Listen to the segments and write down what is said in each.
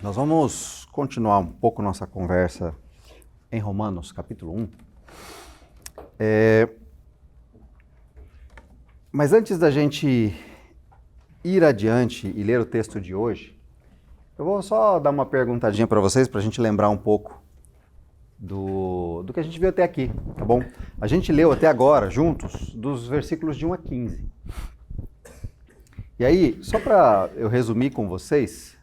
Nós vamos continuar um pouco nossa conversa em Romanos, capítulo 1. Mas antes da gente ir adiante e ler o texto de hoje, eu vou só dar uma perguntadinha para vocês, para a gente lembrar um pouco do que a gente viu até aqui, tá bom? A gente leu até agora, juntos, dos versículos de 1 a 15. E aí, só para eu resumir com vocês,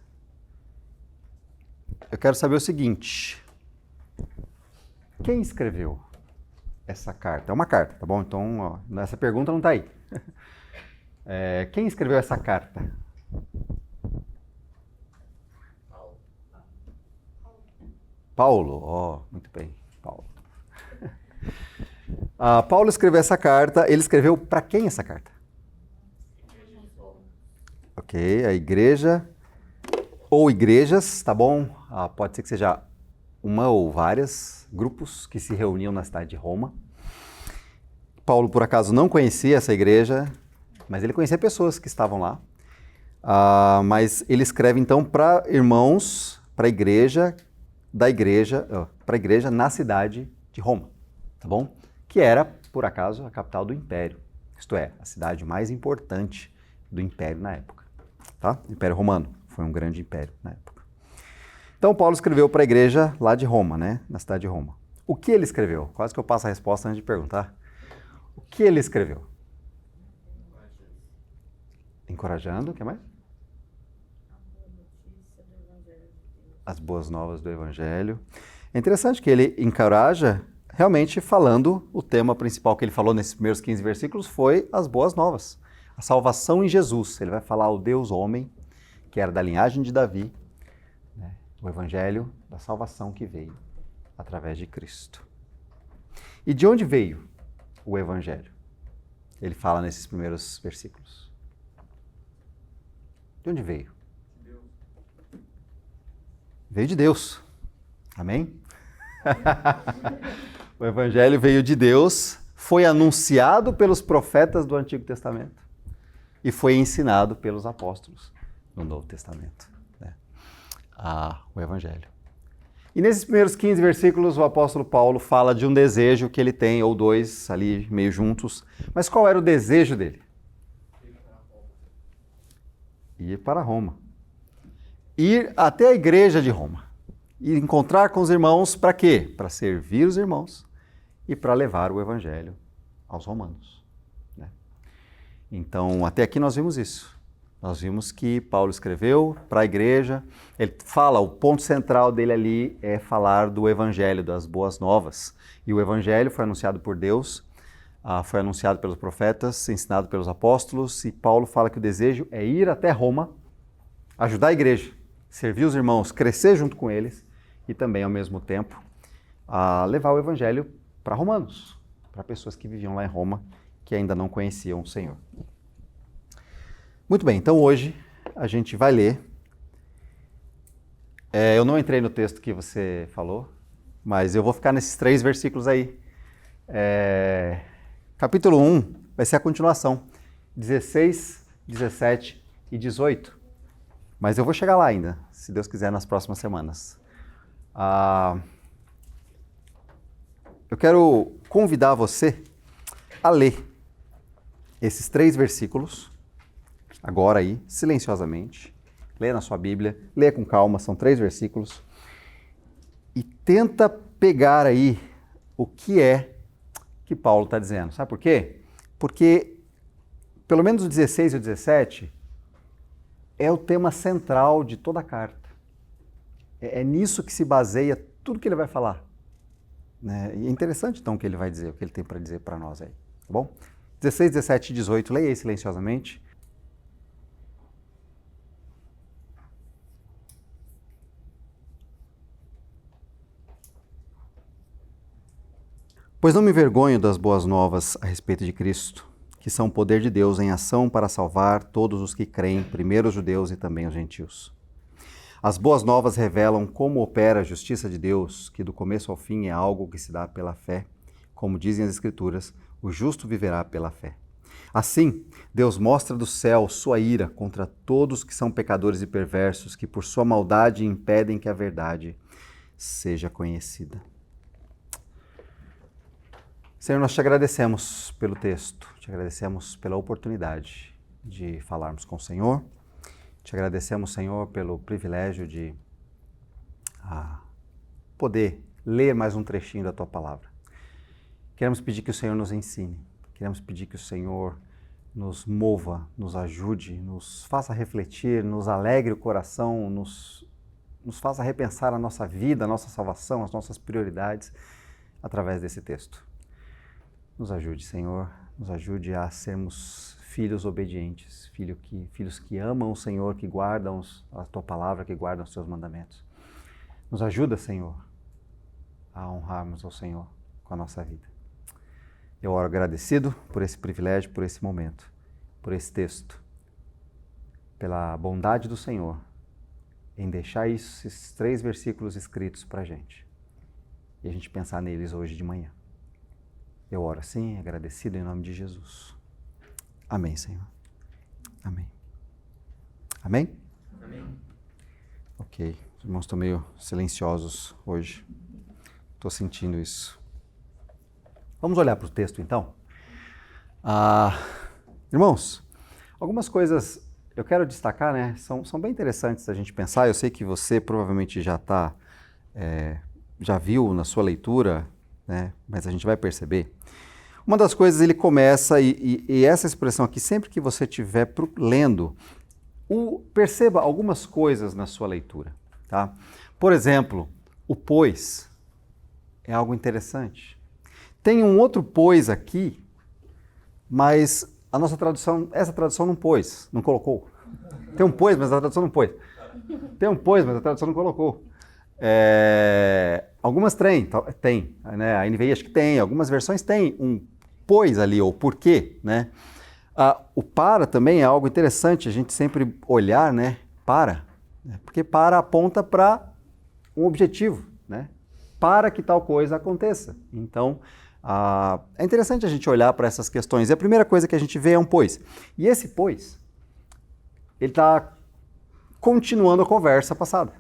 eu quero saber o seguinte: quem escreveu essa carta? É uma carta, tá bom? Então, ó, essa pergunta não está aí. Quem escreveu essa carta? Paulo, muito bem, Paulo. Paulo escreveu essa carta, ele escreveu para quem essa carta? Ok, a igreja ou igrejas, tá bom? Pode ser que seja uma ou várias grupos que se reuniam na cidade de Roma. Paulo, por acaso, não conhecia essa igreja, mas ele conhecia pessoas que estavam lá. Mas ele escreve então para irmãos, para a igreja na cidade de Roma, tá bom? Que era, por acaso, a capital do Império. Isto é, a cidade mais importante do Império na época, tá? O Império Romano foi um grande império na época. Então, Paulo escreveu para a igreja lá de Roma, né? Na cidade de Roma. O que ele escreveu? Quase que eu passo a resposta antes de perguntar. O que ele escreveu? Encorajando, o que mais? As boas novas do Evangelho. É interessante que ele encoraja realmente falando, o tema principal que ele falou nesses primeiros 15 versículos foi as boas novas. A salvação em Jesus. Ele vai falar o Deus homem, que era da linhagem de Davi, né? O Evangelho da salvação que veio através de Cristo. E de onde veio o Evangelho? Ele fala nesses primeiros versículos. De onde veio? Veio de Deus. Amém? O Evangelho veio de Deus, foi anunciado pelos profetas do Antigo Testamento e foi ensinado pelos apóstolos no Novo Testamento, né? O Evangelho. E nesses primeiros 15 versículos, o apóstolo Paulo fala de um desejo que ele tem, ou dois ali meio juntos. Mas qual era o desejo dele? Ir para Roma. Ir até a igreja de Roma. E encontrar com os irmãos para quê? Para servir os irmãos e para levar o Evangelho aos romanos, né? Então, até aqui nós vimos isso. Nós vimos que Paulo escreveu para a igreja, ele fala, o ponto central dele ali é falar do Evangelho, das boas novas. E o Evangelho foi anunciado por Deus, foi anunciado pelos profetas, ensinado pelos apóstolos, e Paulo fala que o desejo é ir até Roma, ajudar a igreja, servir os irmãos, crescer junto com eles e também, ao mesmo tempo, levar o Evangelho para romanos, para pessoas que viviam lá em Roma, que ainda não conheciam o Senhor. Muito bem, então hoje a gente vai ler. Eu não entrei no texto que você falou, mas eu vou ficar nesses 3 versículos aí. Capítulo 1 vai ser a continuação, 16, 17 e 18. Mas eu vou chegar lá ainda, se Deus quiser, nas próximas semanas. Eu quero convidar você a ler esses 3 versículos, agora aí, silenciosamente. Leia na sua Bíblia, leia com calma, são 3 versículos. E tenta pegar aí o que é que Paulo está dizendo. Sabe por quê? Porque, pelo menos o 16 e o 17, é o tema central de toda a carta. É nisso que se baseia tudo que ele vai falar, né? E é interessante, então, o que ele vai dizer, o que ele tem para dizer para nós aí, tá bom? 16, 17 e 18, leia aí silenciosamente. Pois não me envergonho das boas novas a respeito de Cristo, que são o poder de Deus em ação para salvar todos os que creem, primeiro os judeus e também os gentios. As boas novas revelam como opera a justiça de Deus, que do começo ao fim é algo que se dá pela fé. Como dizem as Escrituras, o justo viverá pela fé. Assim, Deus mostra do céu sua ira contra todos que são pecadores e perversos, que por sua maldade impedem que a verdade seja conhecida. Senhor, nós te agradecemos pelo texto, te agradecemos pela oportunidade de falarmos com o Senhor, te agradecemos, Senhor, pelo privilégio de poder ler mais um trechinho da Tua Palavra. Queremos pedir que o Senhor nos ensine, queremos pedir que o Senhor nos mova, nos ajude, nos faça refletir, nos alegre o coração, nos faça repensar a nossa vida, a nossa salvação, as nossas prioridades através desse texto. Nos ajude, Senhor, nos ajude a sermos filhos obedientes, filhos que amam o Senhor, que guardam a Tua Palavra, que guardam os Teus mandamentos. Nos ajuda, Senhor, a honrarmos ao Senhor com a nossa vida. Eu oro agradecido por esse privilégio, por esse momento, por esse texto, pela bondade do Senhor em deixar esses 3 versículos escritos para a gente e a gente pensar neles hoje de manhã. Eu oro assim, agradecido em nome de Jesus. Amém, Senhor. Amém. Amém? Amém. Ok. Os irmãos estão meio silenciosos hoje. Estou sentindo isso. Vamos olhar para o texto, então? Irmãos, algumas coisas eu quero destacar, né? São bem interessantes a gente pensar. Eu sei que você provavelmente já viu na sua leitura, né? Mas a gente vai perceber. Uma das coisas, ele começa, e essa expressão aqui, sempre que você estiver lendo, perceba algumas coisas na sua leitura, tá? Por exemplo, o pois é algo interessante. Tem um outro pois aqui, mas a nossa tradução, essa tradução não pôs, não colocou. Tem um pois, mas a tradução não pôs. Tem um pois, mas a tradução não colocou. Algumas tem, né? A NVI acho que tem, algumas versões tem um pois ali, ou porquê, né? O para também é algo interessante, a gente sempre olhar, né? Porque para aponta para um objetivo, né? Para que tal coisa aconteça. Então, é interessante a gente olhar para essas questões. E a primeira coisa que a gente vê é um pois. E esse pois, ele está continuando a conversa passada,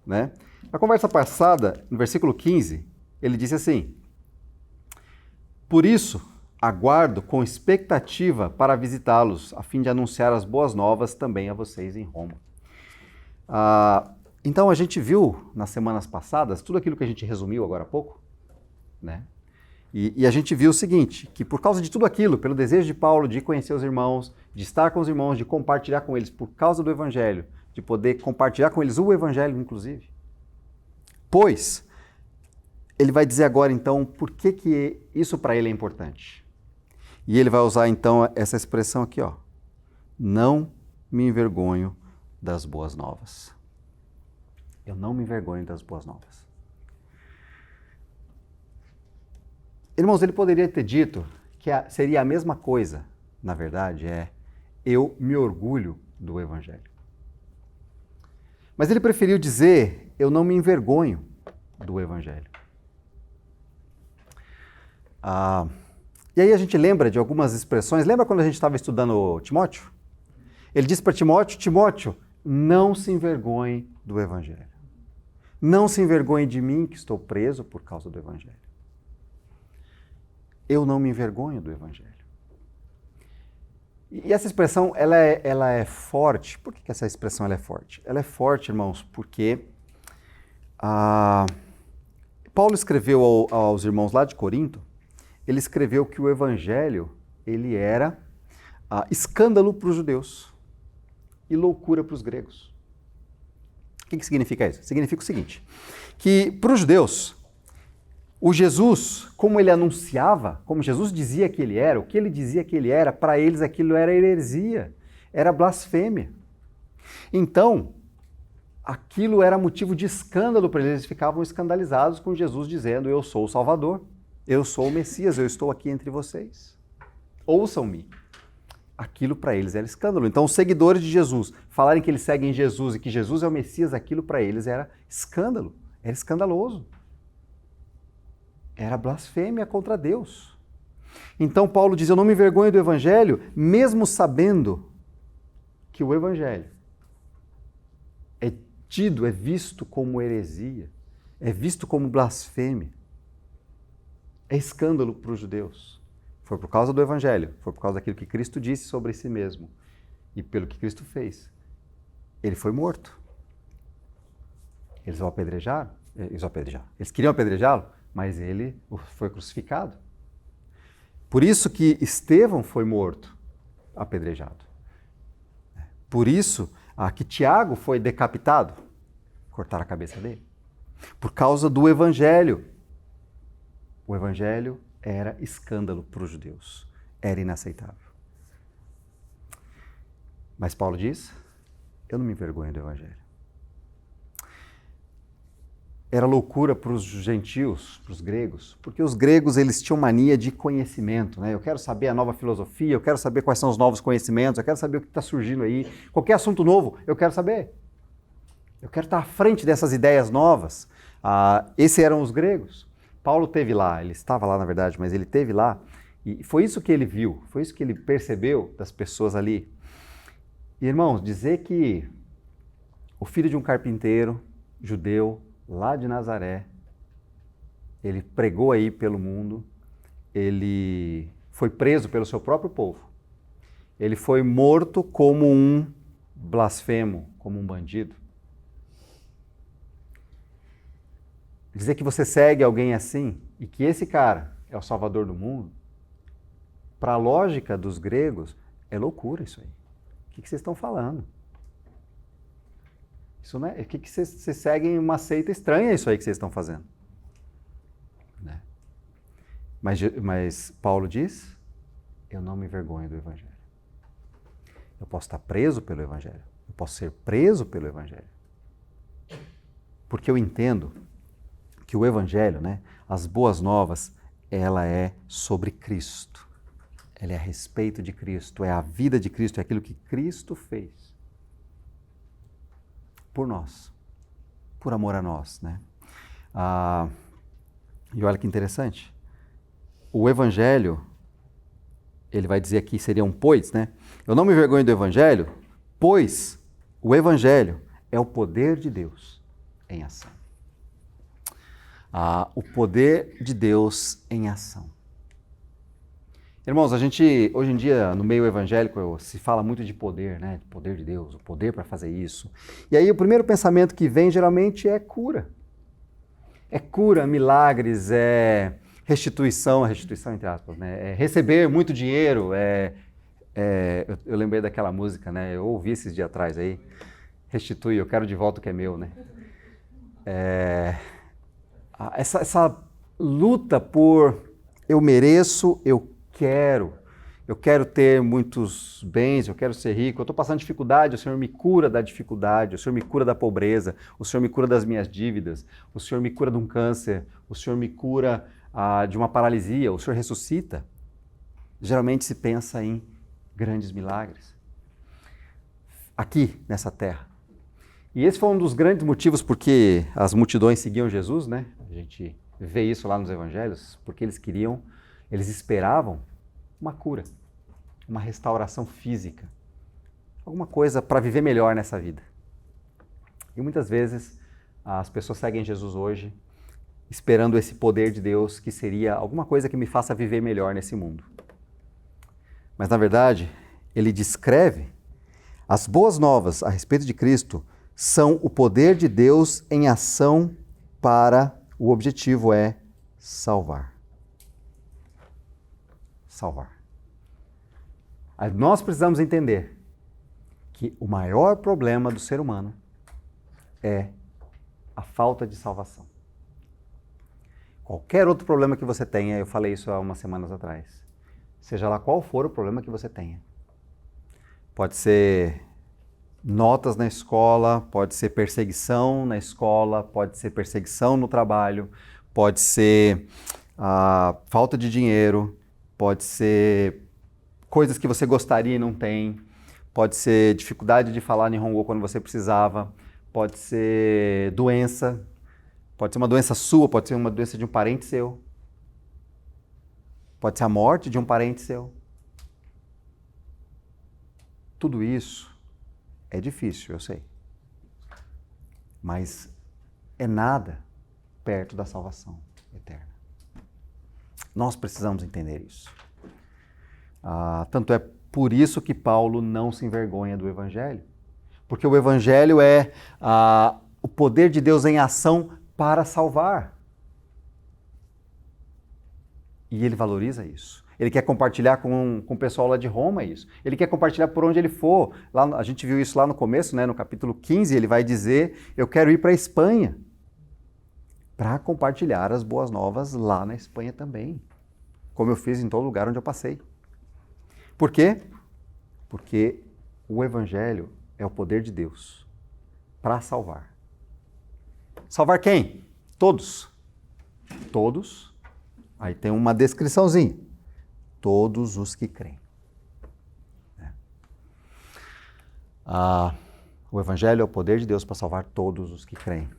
né? Na conversa passada, no versículo 15, ele disse assim: por isso, aguardo com expectativa para visitá-los, a fim de anunciar as boas novas também a vocês em Roma. Então, a gente viu nas semanas passadas tudo aquilo que a gente resumiu agora há pouco, né? E a gente viu o seguinte, que por causa de tudo aquilo, pelo desejo de Paulo de conhecer os irmãos, de estar com os irmãos, de compartilhar com eles por causa do Evangelho, de poder compartilhar com eles o Evangelho, inclusive, pois, ele vai dizer agora, então, por que isso para ele é importante. E ele vai usar, então, essa expressão aqui, ó. Não me envergonho das boas novas. Eu não me envergonho das boas novas. Irmãos, ele poderia ter dito que seria a mesma coisa, na verdade, eu me orgulho do Evangelho. Mas ele preferiu dizer, eu não me envergonho do Evangelho. E aí a gente lembra de algumas expressões. Lembra quando a gente estava estudando Timóteo? Ele disse para Timóteo, Timóteo, não se envergonhe do Evangelho. Não se envergonhe de mim que estou preso por causa do Evangelho. Eu não me envergonho do Evangelho. E essa expressão, ela é forte. Por que essa expressão ela é forte? Ela é forte, irmãos, porque Paulo escreveu aos irmãos lá de Corinto, ele escreveu que o Evangelho, ele era escândalo para os judeus e loucura para os gregos. O que significa isso? Significa o seguinte, que para os judeus, o Jesus, como ele anunciava, como Jesus dizia que ele era, o que ele dizia que ele era, para eles aquilo era heresia, era blasfêmia. Então, aquilo era motivo de escândalo para eles, eles ficavam escandalizados com Jesus dizendo, eu sou o Salvador, eu sou o Messias, eu estou aqui entre vocês. Ouçam-me. Aquilo para eles era escândalo. Então, os seguidores de Jesus falarem que eles seguem Jesus e que Jesus é o Messias, aquilo para eles era escândalo, era escandaloso. Era blasfêmia contra Deus. Então Paulo diz, eu não me envergonho do Evangelho, mesmo sabendo que o Evangelho é tido, é visto como heresia, é visto como blasfêmia, é escândalo para os judeus. Foi por causa do Evangelho, foi por causa daquilo que Cristo disse sobre si mesmo e pelo que Cristo fez. Ele foi morto. Eles o apedrejaram. Eles queriam apedrejá-lo, mas ele foi crucificado. Por isso que Estevão foi morto, apedrejado. Por isso que Tiago foi decapitado, cortaram a cabeça dele. Por causa do Evangelho. O Evangelho era escândalo para os judeus, era inaceitável. Mas Paulo diz, eu não me envergonho do Evangelho. Era loucura para os gentios, para os gregos, porque os gregos eles tinham mania de conhecimento, né? Eu quero saber a nova filosofia, eu quero saber quais são os novos conhecimentos, eu quero saber o que está surgindo aí, qualquer assunto novo, eu quero saber. Eu quero estar à frente dessas ideias novas. Esses eram os gregos. Paulo teve lá, ele estava lá na verdade, mas ele teve lá, e foi isso que ele viu, foi isso que ele percebeu das pessoas ali. E, irmãos, dizer que o filho de um carpinteiro judeu, lá de Nazaré, ele pregou aí pelo mundo, ele foi preso pelo seu próprio povo, ele foi morto como um blasfemo, como um bandido. Dizer que você segue alguém assim e que esse cara é o salvador do mundo, para a lógica dos gregos, é loucura isso aí. O que vocês estão falando? Isso não é, que vocês seguem uma seita estranha isso aí que vocês estão fazendo. Né? Mas Paulo diz, eu não me envergonho do Evangelho. Eu posso estar preso pelo Evangelho. Eu posso ser preso pelo Evangelho. Porque eu entendo que o Evangelho, né, as boas novas, ela é sobre Cristo. Ela é a respeito de Cristo, é a vida de Cristo, é aquilo que Cristo fez. Por nós, por amor a nós, né? E olha que interessante, o Evangelho, ele vai dizer aqui, seria um pois, né? Eu não me envergonho do Evangelho, pois o Evangelho é o poder de Deus em ação. O poder de Deus em ação. Irmãos, a gente, hoje em dia, no meio evangélico, se fala muito de poder, né? De poder de Deus, o poder para fazer isso. E aí o primeiro pensamento que vem, geralmente, é cura. É cura, milagres, é restituição entre aspas, né? É receber muito dinheiro, eu lembrei daquela música, né? Eu ouvi esses dias atrás aí, restitui, eu quero de volta o que é meu, né? Essa luta por eu mereço, eu quero ter muitos bens, eu quero ser rico, eu estou passando dificuldade, o Senhor me cura da dificuldade, o Senhor me cura da pobreza, o Senhor me cura das minhas dívidas, o Senhor me cura de um câncer, o Senhor me cura de uma paralisia, o Senhor ressuscita. Geralmente se pensa em grandes milagres aqui nessa terra. E esse foi um dos grandes motivos porque as multidões seguiam Jesus, né? A gente vê isso lá nos evangelhos, porque eles esperavam uma cura, uma restauração física, alguma coisa para viver melhor nessa vida. E muitas vezes as pessoas seguem Jesus hoje esperando esse poder de Deus que seria alguma coisa que me faça viver melhor nesse mundo. Mas na verdade, ele descreve as boas novas a respeito de Cristo são o poder de Deus em ação para o objetivo é salvar. Salvar. Nós precisamos entender que o maior problema do ser humano é a falta de salvação. Qualquer outro problema que você tenha, eu falei isso há umas semanas atrás, seja lá qual for o problema que você tenha, pode ser notas na escola, pode ser perseguição na escola, pode ser perseguição no trabalho, pode ser falta de dinheiro, pode ser coisas que você gostaria e não tem, pode ser dificuldade de falar Nihongo quando você precisava, pode ser doença, pode ser uma doença sua, pode ser uma doença de um parente seu, pode ser a morte de um parente seu. Tudo isso é difícil, eu sei. Mas é nada perto da salvação eterna. Nós precisamos entender isso. Tanto é por isso que Paulo não se envergonha do Evangelho. Porque o Evangelho é o poder de Deus em ação para salvar. E ele valoriza isso. Ele quer compartilhar com o pessoal lá de Roma isso. Ele quer compartilhar por onde ele for. Lá, a gente viu isso lá no começo, né, no capítulo 15, ele vai dizer, eu quero ir para a Espanha para compartilhar as boas novas lá na Espanha também. Como eu fiz em todo lugar onde eu passei. Por quê? Porque o Evangelho é o poder de Deus para salvar. Salvar quem? Todos. Todos. Aí tem uma descriçãozinha. Todos os que creem. O Evangelho é o poder de Deus para salvar todos os que creem.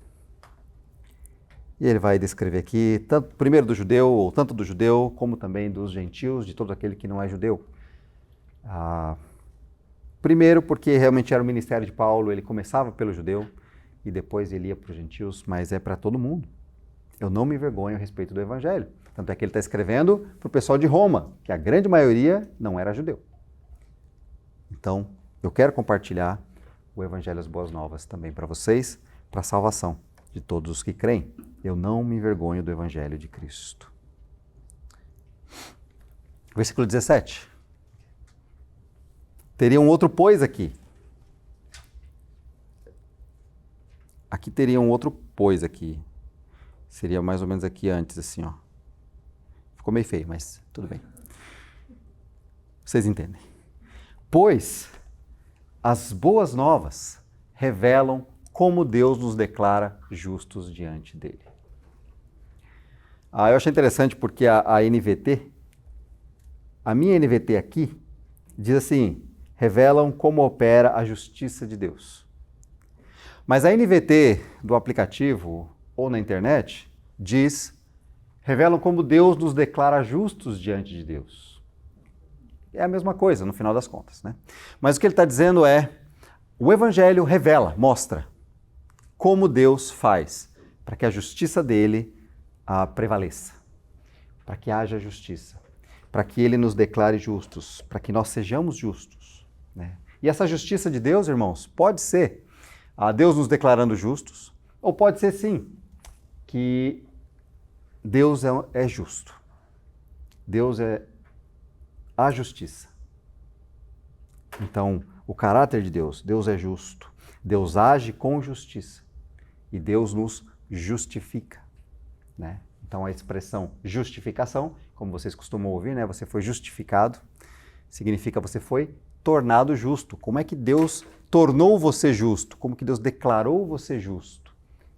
E ele vai descrever aqui, primeiro do judeu, ou tanto do judeu, como também dos gentios, de todo aquele que não é judeu. Primeiro porque realmente era o ministério de Paulo, ele começava pelo judeu e depois ele ia para os gentios, mas é para todo mundo. Eu não me envergonho a respeito do Evangelho. Tanto é que ele está escrevendo para o pessoal de Roma, que a grande maioria não era judeu. Então, eu quero compartilhar o Evangelho das Boas Novas também para vocês, para a salvação de todos os que creem. Eu não me envergonho do Evangelho de Cristo. Versículo 17. Teria um outro pois aqui. Aqui teria um outro pois aqui. Seria mais ou menos aqui antes, assim, ó. Ficou meio feio, mas tudo bem. Vocês entendem. Pois as boas novas revelam como Deus nos declara justos diante dele. Eu achei interessante porque a NVT, a minha NVT aqui, diz assim, revelam como opera a justiça de Deus. Mas a NVT do aplicativo ou na internet diz, revelam como Deus nos declara justos diante de Deus. É a mesma coisa, no final das contas, né? Mas o que ele está dizendo é, o Evangelho revela, mostra como Deus faz para que a justiça dele prevaleça, para que haja justiça, para que ele nos declare justos, para que nós sejamos justos, né? E essa justiça de Deus, irmãos, pode ser Deus nos declarando justos, ou pode ser sim, que Deus é justo. Deus é a justiça. Então, o caráter de Deus, Deus é justo. Deus age com justiça. E Deus nos justifica, né? Então, a expressão justificação, como vocês costumam ouvir, né? Você foi justificado, significa você foi tornado justo. Como é que Deus tornou você justo? Como que Deus declarou você justo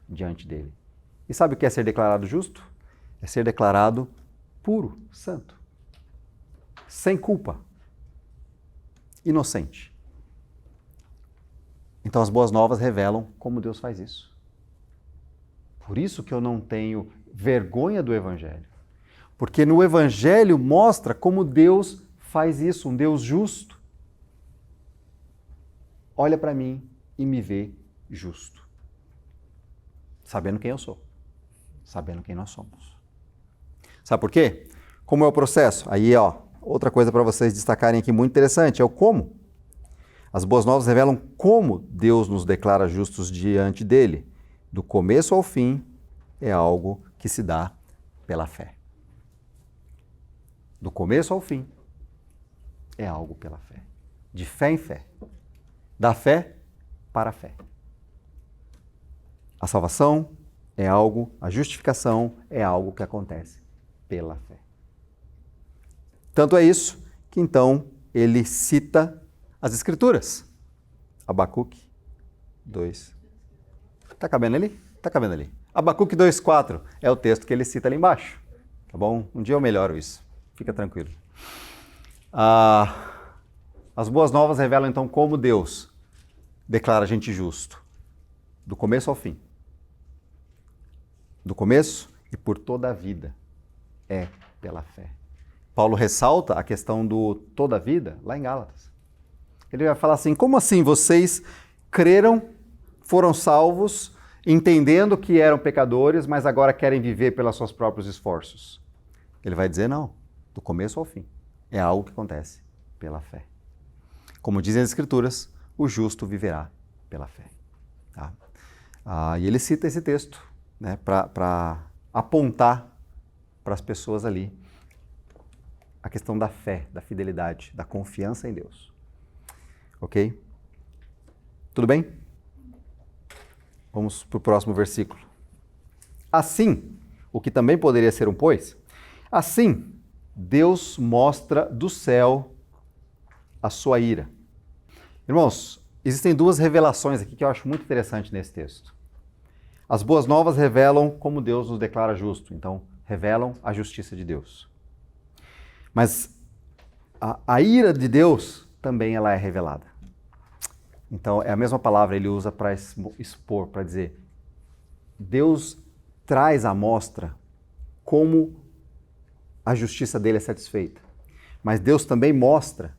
diante dele? E sabe o que é ser declarado justo? É ser declarado puro, santo, sem culpa, inocente. Então as boas novas revelam como Deus faz isso. Por isso que eu não tenho vergonha do Evangelho. Porque no Evangelho mostra como Deus faz isso, um Deus justo. Olha para mim e me vê justo. Sabendo quem eu sou. Sabendo quem nós somos. Sabe por quê? Como é o processo? Aí, outra coisa para vocês destacarem aqui muito interessante, é o como. As boas novas revelam como Deus nos declara justos diante dele. Do começo ao fim, é algo que se dá pela fé. Do começo ao fim, é algo pela fé. De fé em fé. Da fé para a fé. A salvação é algo, a justificação é algo que acontece pela fé. Tanto é isso que então ele cita as Escrituras. Abacuque 2. Está cabendo ali? Está cabendo ali. Abacuque 2,4 é o texto que ele cita ali embaixo. Tá bom? Um dia eu melhoro isso. Fica tranquilo. As boas novas revelam então como Deus declara a gente justo. Do começo ao fim. Do começo e por toda a vida. É pela fé. Paulo ressalta a questão do toda a vida lá em Gálatas. Ele vai falar assim, como assim vocês creram, foram salvos, entendendo que eram pecadores, mas agora querem viver pelos seus próprios esforços? Ele vai dizer não, do começo ao fim. É algo que acontece pela fé. Como dizem as Escrituras, o justo viverá pela fé. Tá? E ele cita esse texto, né, para apontar para as pessoas ali a questão da fé, da fidelidade, da confiança em Deus. Ok? Tudo bem? Vamos para o próximo versículo. Assim, o que também poderia ser um pois, assim, Deus mostra do céu a sua ira. Irmãos, existem duas revelações aqui que eu acho muito interessante nesse texto. As boas novas revelam como Deus nos declara justo, então revelam a justiça de Deus. Mas a ira de Deus também ela é revelada. Então é a mesma palavra ele usa para expor, para dizer, Deus traz à mostra como a justiça dele é satisfeita. Mas Deus também mostra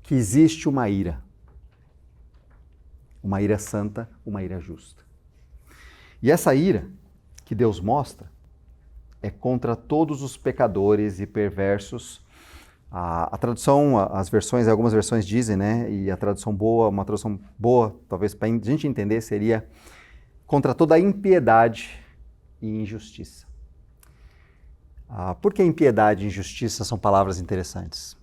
que existe uma ira santa, uma ira justa. E essa ira que Deus mostra é contra todos os pecadores e perversos. A tradução, as versões, algumas versões dizem, né, e a tradução boa, uma tradução boa, talvez para a gente entender, seria contra toda a impiedade e injustiça. Por que impiedade e injustiça são palavras interessantes?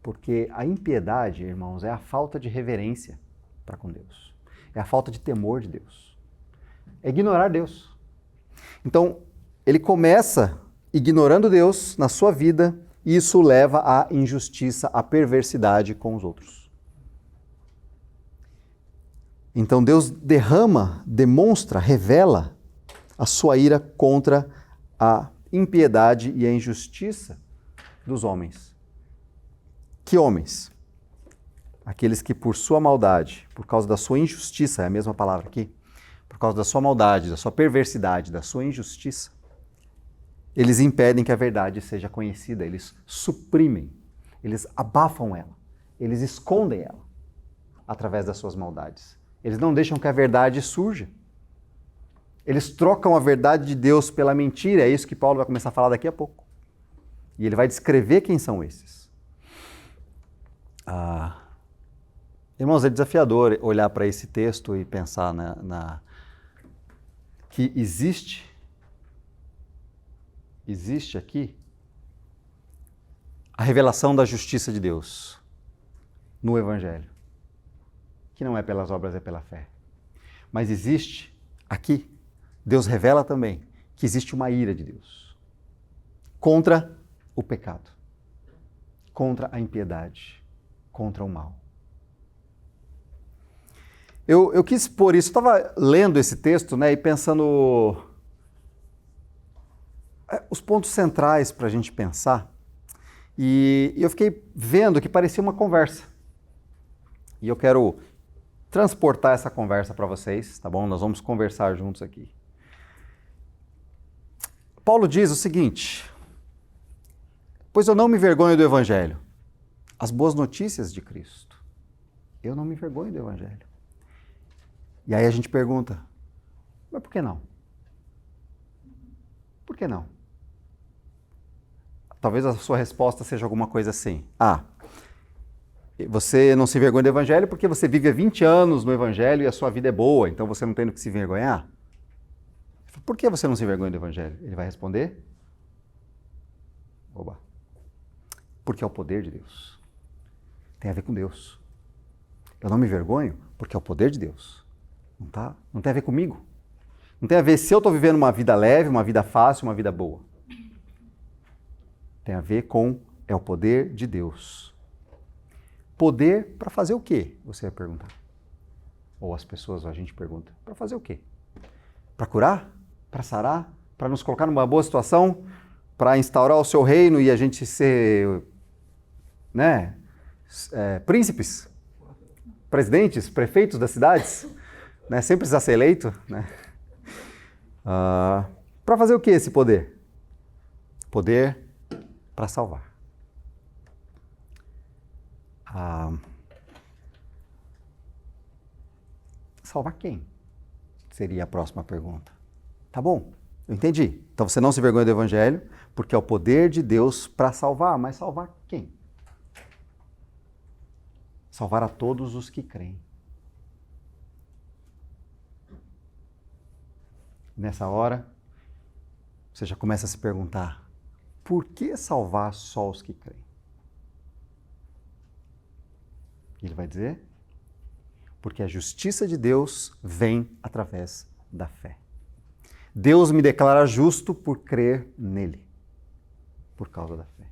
Porque a impiedade, irmãos, é a falta de reverência para com Deus. É a falta de temor de Deus. É ignorar Deus. Então, ele começa ignorando Deus na sua vida e isso leva à injustiça, à perversidade com os outros. Então, Deus demonstra, revela a sua ira contra a impiedade e a injustiça dos homens. Que homens? Aqueles que por sua maldade, por causa da sua injustiça, é a mesma palavra aqui, por causa da sua maldade, da sua perversidade, da sua injustiça, eles impedem que a verdade seja conhecida, eles suprimem, eles abafam ela, eles escondem ela através das suas maldades. Eles não deixam que a verdade surja. Eles trocam a verdade de Deus pela mentira, é isso que Paulo vai começar a falar daqui a pouco. E ele vai descrever quem são esses. Irmãos, é desafiador olhar para esse texto e pensar que existe aqui a revelação da justiça de Deus no Evangelho, que não é pelas obras, é pela fé. Mas existe aqui, Deus revela também que existe uma ira de Deus contra o pecado, contra a impiedade, contra o mal. Eu quis expor isso, estava lendo esse texto, né, e pensando os pontos centrais para a gente pensar, e eu fiquei vendo que parecia uma conversa. E eu quero transportar essa conversa para vocês, tá bom? Nós vamos conversar juntos aqui. Paulo diz o seguinte: pois eu não me envergonho do Evangelho, as boas notícias de Cristo. Eu não me envergonho do Evangelho. E aí a gente pergunta, mas por que não? Por que não? Talvez a sua resposta seja alguma coisa assim. Você não se envergonha do Evangelho porque você vive há 20 anos no Evangelho e a sua vida é boa, então você não tem do que se envergonhar? Por que você não se envergonha do Evangelho? Ele vai responder, porque é o poder de Deus. Tem a ver com Deus. Eu não me envergonho porque é o poder de Deus. Não tem a ver comigo. Não tem a ver se eu estou vivendo uma vida leve, uma vida fácil, uma vida boa. Tem a ver com, é o poder de Deus. Poder para fazer o quê? Você vai perguntar. Ou as pessoas, ou a gente pergunta. Para fazer o quê? Para curar? Para sarar? Para nos colocar numa boa situação? Para instaurar o seu reino e a gente ser, príncipes? Presidentes? Prefeitos das cidades? Sem precisar ser eleito? Para fazer o que esse poder? Poder para salvar. Salvar quem? Seria a próxima pergunta. Tá bom, eu entendi. Então você não se vergonha do Evangelho, porque é o poder de Deus para salvar. Mas salvar quem? Salvar a todos os que creem. Nessa hora, você já começa a se perguntar, por que salvar só os que creem? Ele vai dizer, porque a justiça de Deus vem através da fé. Deus me declara justo por crer nele, por causa da fé.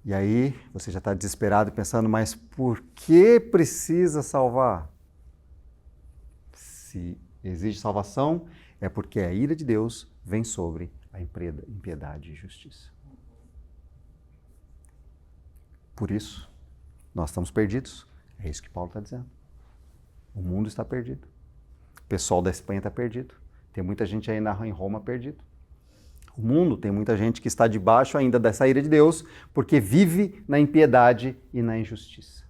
E aí, você já está desesperado pensando, mas por que precisa salvar? Se exige salvação, é porque a ira de Deus vem sobre a impiedade e justiça. Por isso, nós estamos perdidos. É isso que Paulo está dizendo. O mundo está perdido. O pessoal da Espanha está perdido. Tem muita gente aí em Roma perdido. O mundo tem muita gente que está debaixo ainda dessa ira de Deus, porque vive na impiedade e na injustiça.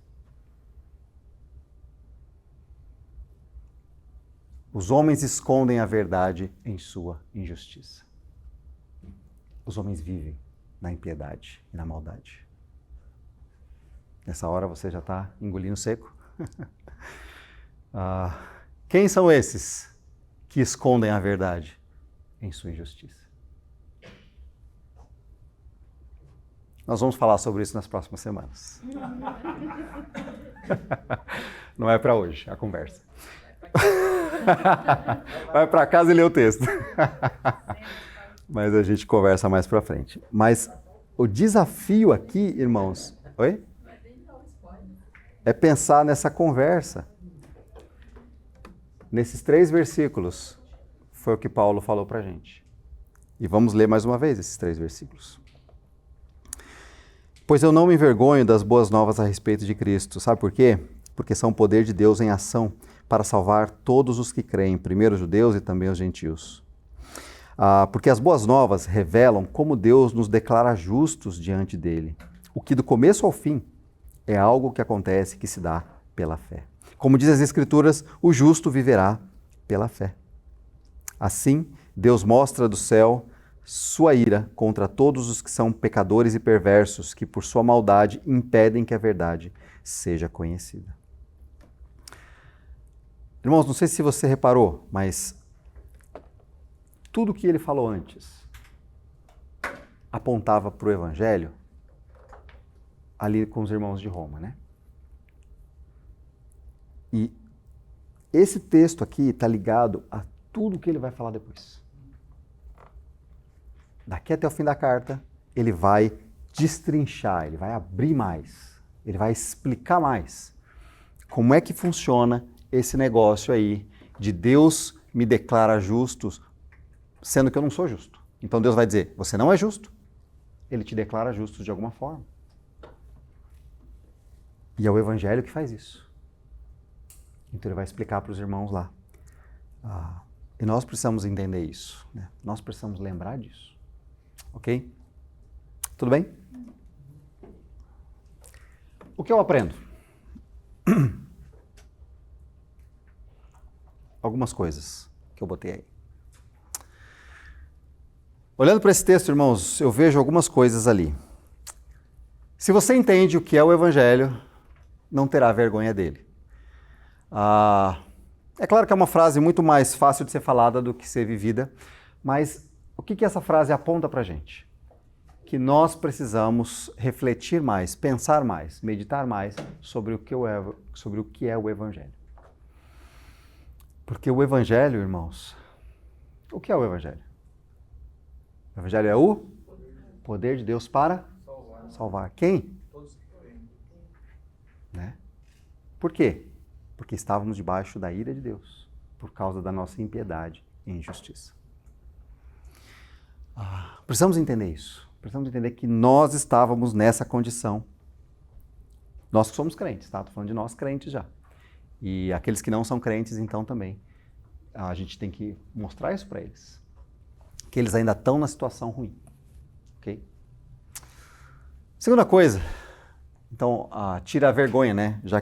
Os homens escondem a verdade em sua injustiça. Os homens vivem na impiedade e na maldade. Nessa hora você já está engolindo seco. Quem são esses que escondem a verdade em sua injustiça? Nós vamos falar sobre isso nas próximas semanas. Não é para hoje a conversa. Vai para casa e lê o texto. Mas a gente conversa mais para frente. Mas o desafio aqui, irmãos, oi? É pensar nessa conversa. Nesses 3 versículos, foi o que Paulo falou para a gente. E vamos ler mais uma vez esses 3 versículos. Pois eu não me envergonho das boas novas a respeito de Cristo. Sabe por quê? Porque são o poder de Deus em ação para salvar todos os que creem, primeiro os judeus e também os gentios. Porque as boas novas revelam como Deus nos declara justos diante dele. O que do começo ao fim é algo que acontece, que se dá pela fé. Como diz as Escrituras, o justo viverá pela fé. Assim, Deus mostra do céu sua ira contra todos os que são pecadores e perversos, que por sua maldade impedem que a verdade seja conhecida. Irmãos, não sei se você reparou, mas tudo que ele falou antes apontava para o Evangelho ali com os irmãos de Roma, né? E esse texto aqui está ligado a tudo que ele vai falar depois. Daqui até o fim da carta, ele vai destrinchar, ele vai abrir mais, ele vai explicar mais como é que funciona esse negócio aí de Deus me declara justo, sendo que eu não sou justo. Então Deus vai dizer, você não é justo, ele te declara justo de alguma forma. E é o Evangelho que faz isso. Então ele vai explicar para os irmãos lá. E nós precisamos entender isso, né? Nós precisamos lembrar disso. Ok? Tudo bem? O que eu aprendo? Algumas coisas que eu botei aí. Olhando para esse texto, irmãos, eu vejo algumas coisas ali. Se você entende o que é o Evangelho, não terá vergonha dele. É claro que é uma frase muito mais fácil de ser falada do que ser vivida, mas o que essa frase aponta para a gente? Que nós precisamos refletir mais, pensar mais, meditar mais sobre o que é o Evangelho. Porque o Evangelho, irmãos, o que é o Evangelho? O Evangelho é o poder de Deus para salvar. Quem? Né? Por quê? Porque estávamos debaixo da ira de Deus, por causa da nossa impiedade e injustiça. Precisamos entender isso. Precisamos entender que nós estávamos nessa condição. Nós que somos crentes, tá? Estou falando de nós crentes já. E aqueles que não são crentes, então, também. A gente tem que mostrar isso para eles. Que eles ainda estão na situação ruim. Ok? Segunda coisa, então, tira a vergonha, né? Já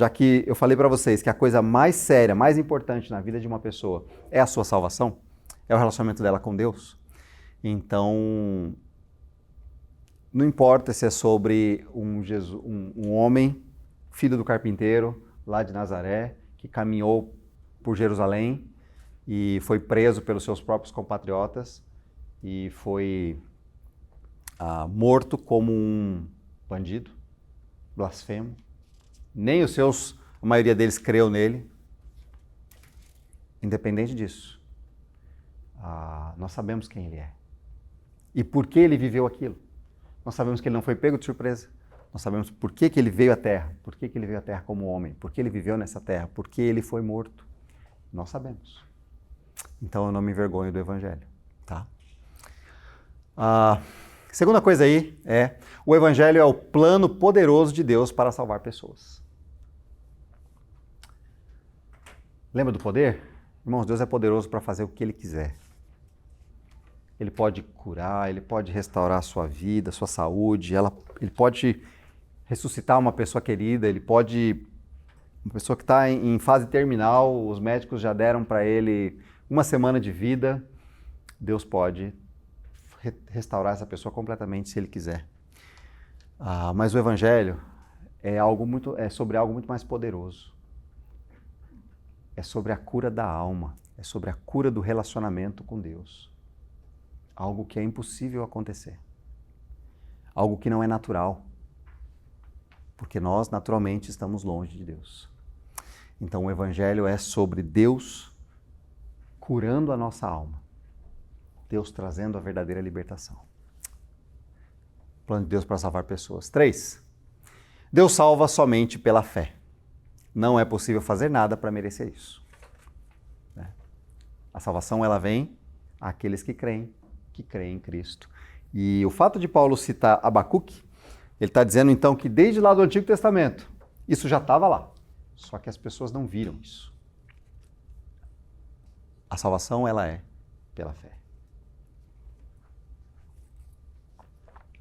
que eu falei para vocês que a coisa mais séria, mais importante na vida de uma pessoa é a sua salvação, é o relacionamento dela com Deus. Então, não importa se é sobre um homem, filho do carpinteiro, lá de Nazaré, que caminhou por Jerusalém e foi preso pelos seus próprios compatriotas e foi morto como um bandido, blasfemo. Nem a maioria deles creu nele. Independente disso, nós sabemos quem ele é. E por que ele viveu aquilo. Nós sabemos que ele não foi pego de surpresa. Nós sabemos por que ele veio à Terra. Por que ele veio à Terra como homem. Por que ele viveu nessa Terra. Por que ele foi morto. Nós sabemos. Então eu não me envergonho do Evangelho. Tá? Segunda coisa aí o Evangelho é o plano poderoso de Deus para salvar pessoas. Lembra do poder? Irmãos, Deus é poderoso para fazer o que Ele quiser. Ele pode curar, Ele pode restaurar a sua vida, a sua saúde, Ele pode ressuscitar uma pessoa querida, uma pessoa que está em fase terminal, os médicos já deram para ele 1 semana de vida, Deus pode restaurar essa pessoa completamente se Ele quiser. Mas o Evangelho é sobre algo muito mais poderoso. É sobre a cura da alma, é sobre a cura do relacionamento com Deus. Algo que é impossível acontecer. Algo que não é natural. Porque nós, naturalmente, estamos longe de Deus. Então, o Evangelho é sobre Deus curando a nossa alma. Deus trazendo a verdadeira libertação. Plano de Deus para salvar pessoas. 3. Deus salva somente pela fé. Não é possível fazer nada para merecer isso. A salvação, ela vem àqueles que creem em Cristo. E o fato de Paulo citar Abacuque, ele está dizendo então que desde lá do Antigo Testamento, isso já estava lá. Só que as pessoas não viram isso. A salvação, ela é pela fé.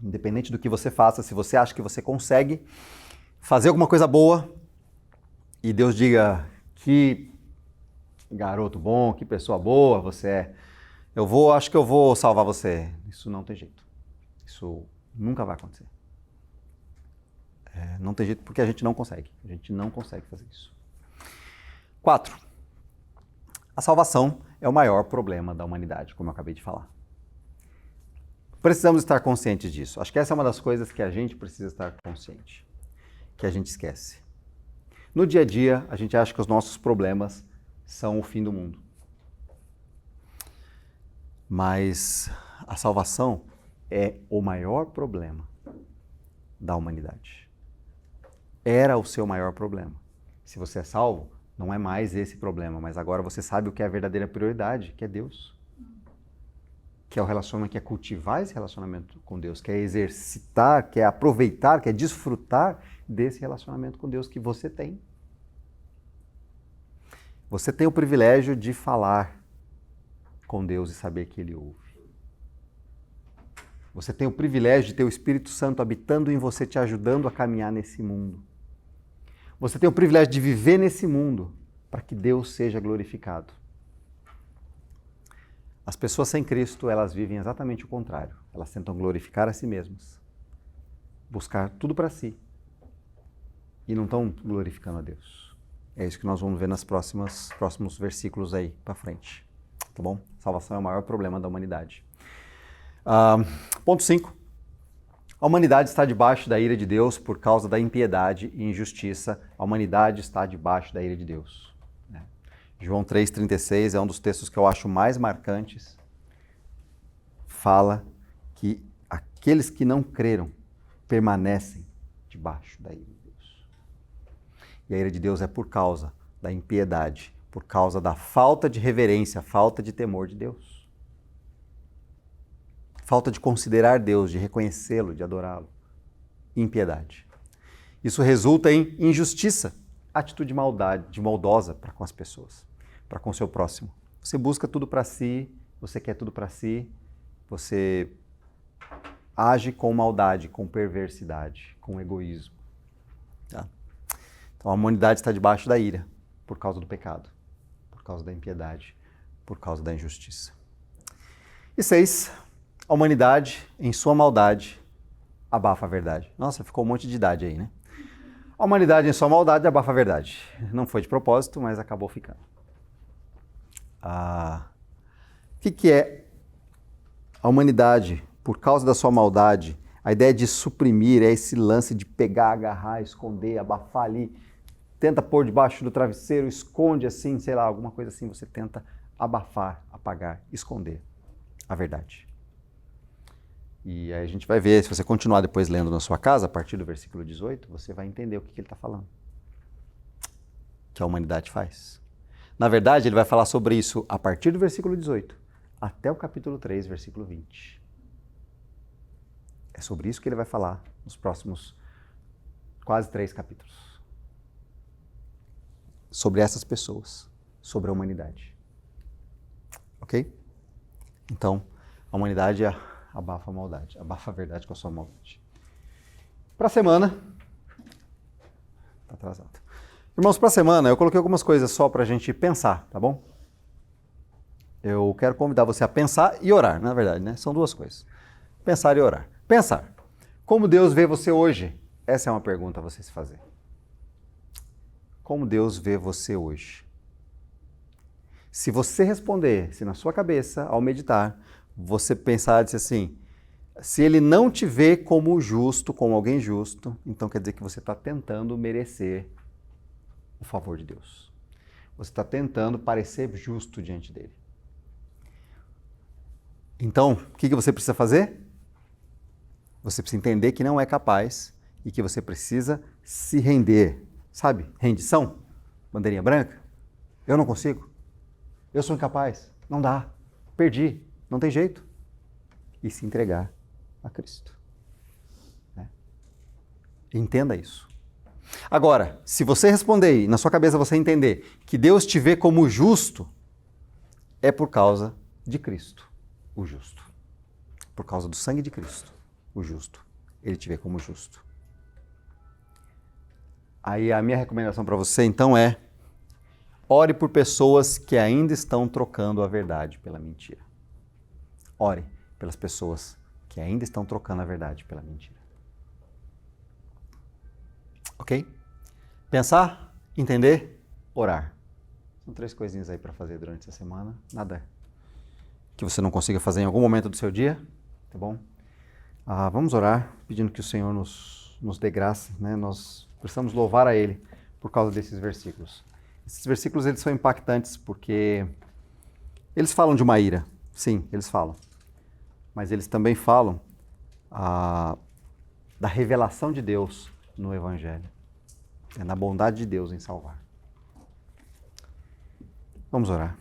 Independente do que você faça, se você acha que você consegue fazer alguma coisa boa e Deus diga que garoto bom, que pessoa boa você é, acho que eu vou salvar você. Isso não tem jeito. Isso nunca vai acontecer. Não tem jeito porque a gente não consegue. A gente não consegue fazer isso. 4. A salvação é o maior problema da humanidade, como eu acabei de falar. Precisamos estar conscientes disso. Acho que essa é uma das coisas que a gente precisa estar consciente, que a gente esquece. No dia a dia, a gente acha que os nossos problemas são o fim do mundo. Mas a salvação é o maior problema da humanidade. Era o seu maior problema. Se você é salvo, não é mais esse problema, mas agora você sabe o que é a verdadeira prioridade, que é Deus. Que é o relacionamento, que é cultivar esse relacionamento com Deus, que é exercitar, que é aproveitar, que é desfrutar desse relacionamento com Deus que você tem. Você tem o privilégio de falar com Deus e saber que Ele ouve. Você tem o privilégio de ter o Espírito Santo habitando em você, te ajudando a caminhar nesse mundo. Você tem o privilégio de viver nesse mundo para que Deus seja glorificado. As pessoas sem Cristo, elas vivem exatamente o contrário. Elas tentam glorificar a si mesmas, buscar tudo para si e não estão glorificando a Deus. É isso que nós vamos ver nos próximos versículos aí para frente. Tá bom? Salvação é o maior problema da humanidade. Ponto 5. A humanidade está debaixo da ira de Deus por causa da impiedade e injustiça. A humanidade está debaixo da ira de Deus. João 3,36 é um dos textos que eu acho mais marcantes. Fala que aqueles que não creram permanecem debaixo da ira de Deus. E a ira de Deus é por causa da impiedade, por causa da falta de reverência, falta de temor de Deus. Falta de considerar Deus, de reconhecê-lo, de adorá-lo. Impiedade. Isso resulta em injustiça, atitude maldosa para com as pessoas, para com o seu próximo. Você busca tudo para si, você quer tudo para si, você age com maldade, com perversidade, com egoísmo. Tá? Então a humanidade está debaixo da ira por causa do pecado, por causa da impiedade, por causa da injustiça. E 6, a humanidade, em sua maldade, abafa a verdade. Nossa, ficou um monte de idade aí, né? A humanidade, em sua maldade, abafa a verdade. Não foi de propósito, mas acabou ficando. O que é a humanidade, por causa da sua maldade? A ideia de suprimir é esse lance de pegar, agarrar, esconder, abafar ali. Tenta pôr debaixo do travesseiro, esconde assim, sei lá, alguma coisa assim. Você tenta abafar, apagar, esconder a verdade. E aí a gente vai ver, se você continuar depois lendo na sua casa, a partir do versículo 18, você vai entender o que ele está falando. Que a humanidade faz. Na verdade, ele vai falar sobre isso a partir do versículo 18, até o capítulo 3, versículo 20. É sobre isso que ele vai falar nos próximos quase 3 capítulos. Sobre essas pessoas, sobre a humanidade. Ok? Então, a humanidade abafa a maldade, abafa a verdade com a sua maldade. Para a semana... Está atrasado. Irmãos, para a semana eu coloquei algumas coisas só para a gente pensar, tá bom? Eu quero convidar você a pensar e orar, na verdade, né? São 2 coisas. Pensar e orar. Pensar. Como Deus vê você hoje? Essa é uma pergunta a você se fazer. Como Deus vê você hoje? Se você responder, se na sua cabeça, ao meditar, você pensar e dizer assim, se ele não te vê como justo, como alguém justo, então quer dizer que você está tentando merecer o favor de Deus. Você está tentando parecer justo diante dele. Então, o que você precisa fazer? Você precisa entender que não é capaz e que você precisa se render. Sabe? Rendição? Bandeirinha branca? Eu não consigo. Eu sou incapaz. Não dá. Perdi. Não tem jeito. E se entregar a Cristo. Entenda isso. Agora, se você responder e na sua cabeça você entender que Deus te vê como justo, é por causa de Cristo, o justo. Por causa do sangue de Cristo, o justo. Ele te vê como justo. Aí a minha recomendação para você então é: ore por pessoas que ainda estão trocando a verdade pela mentira. Ore pelas pessoas que ainda estão trocando a verdade pela mentira. Ok? Pensar, entender, orar. São 3 coisinhas aí para fazer durante essa semana. Nada que você não consiga fazer em algum momento do seu dia, tá bom? Vamos orar, pedindo que o Senhor nos dê graça, né? Nós precisamos louvar a Ele por causa desses versículos. Esses versículos eles são impactantes porque eles falam de uma ira. Sim, eles falam. Mas eles também falam da revelação de Deus no Evangelho. É na bondade de Deus em salvar. Vamos orar.